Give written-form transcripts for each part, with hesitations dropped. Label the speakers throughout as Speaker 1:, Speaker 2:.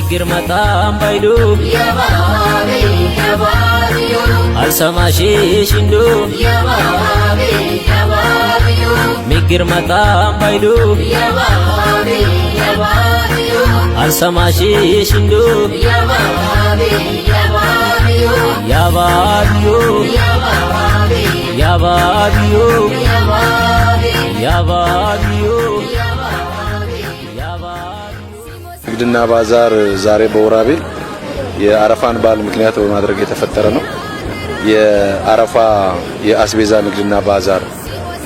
Speaker 1: ችግር መጣም ባይሉ አልሰማሽሽ እንዱ ችግር መጣም ባይሉ አልሰማሽሽ እንዱ ያባቢዮ ያባቢዮ ያባቢዮ
Speaker 2: ንግድና ባዛር ዛሬ በወራቤ የአረፋን በዓል ምክንያት በማድረግ የተፈጠረ ነው። የአረፋ የአስቤዛ ንግድና ባዛር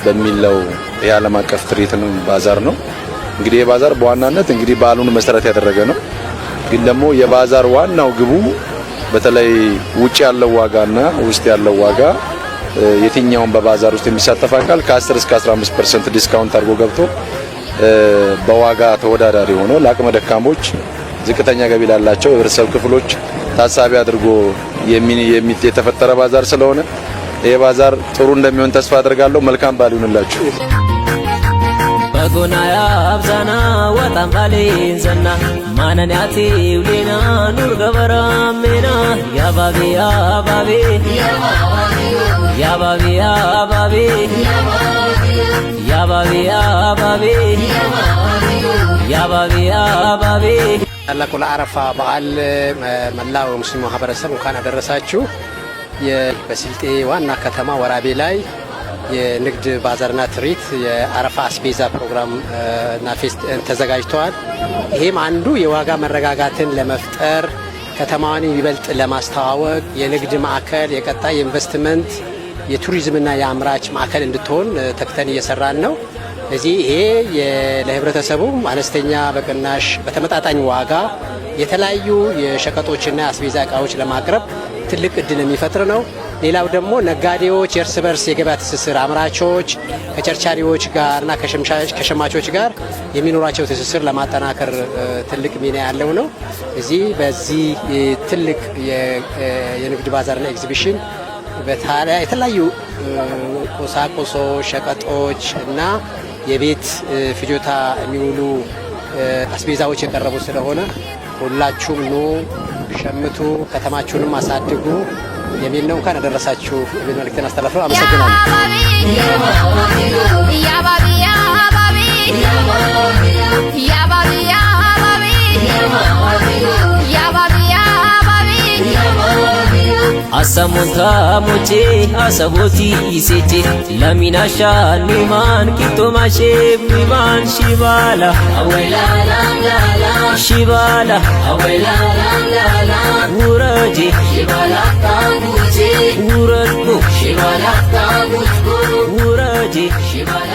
Speaker 2: በሚለው የዓለም አቀፍ ትርኢትን ባዛር ነው። እንግዲህ የባዛር በዋናነት እንግዲህ በዓሉን መሰረት ያደረገ ነው። ግን ደግሞ የባዛር ዋናው ግቡ በተለይ ውጭ ያለው ዋጋና ውስጥ ያለው ዋጋ የትኛውን በባዛር ውስጥ የሚሳተፍ አካል ከ10 እስከ 15% ዲስካውንት አድርጎ ገብቶ በዋጋ ተወዳዳሪ ሆኖ ለአቅመ ደካሞች ዝቅተኛ ገቢ ላላቸው የህብረተሰብ ክፍሎች ታሳቢ አድርጎ የተፈጠረ ባዛር ስለሆነ ይሄ ባዛር ጥሩ እንደሚሆን ተስፋ አደርጋለሁ። መልካም በዓል ይሁንላችሁ።
Speaker 1: በጎናያ አብዛና ወጣም ባሌን ዘና ማነንያቴ ውሌና ኑር ገበራሜና ያባቤ ያባቤ ያባቤ ያባቤ ያባቤ ያባቤ ያባቤ ያባቤ
Speaker 3: ታላቁ ለአረፋ በዓል መላው ሙስሊም ማህበረሰብ እንኳን አደረሳችሁ። በስልጤ ዋና ከተማ ወራቤ ላይ የንግድ ባዛርና ትርኢት የአረፋ አስቤዛ ፕሮግራም እና ፌስት ተዘጋጅተዋል። ይሄም አንዱ የዋጋ መረጋጋትን ለመፍጠር ከተማዋን ይበልጥ ለማስተዋወቅ የንግድ ማዕከል የቀጣይ ኢንቨስትመንት የቱሪዝምና የአምራች ማዕከል እንድትሆን ተክተን እየሰራን ነው። እዚህ ይሄ ለህብረተሰቡ አነስተኛ በቅናሽ በተመጣጣኝ ዋጋ የተለያዩ የሸቀጦችና አስቤዛ እቃዎች ለማቅረብ ትልቅ እድል የሚፈጥር ነው። ሌላው ደግሞ ነጋዴዎች የእርስ በርስ የገበያ ትስስር አምራቾች ከቸርቻሪዎች ጋርና ከሸማቾች ጋር የሚኖራቸው ትስስር ለማጠናከር ትልቅ ሚና ያለው ነው። በዚህ ትልቅ የንግድ ባዛርና ኤግዚቢሽን የተለያዩ ቁሳቁሶች፣ ሸቀጦች እና የቤት ፍጆታ የሚውሉ አስቤዛዎች የቀረቡ ስለሆነ ሁላችሁም ኑ ሸምቱ፣ ከተማችሁንም አሳድጉ የሚል ነው። እንኳን አደረሳችሁ የሚል መልእክትን አስተላልፈው አመሰግናለሁ። አሰሙንታ ሞቼ አሰቦቲ ኢሴቼ ለሚናሻ ኒማን ኪቶማሼ ኒማን ሺባላ አወላላላላ ሺባላ አወላላላላ ውረጄ ሺባላ ታጉቼ ውረድኩ ሺባላ ታጉቼ ውረጄ ሺባላ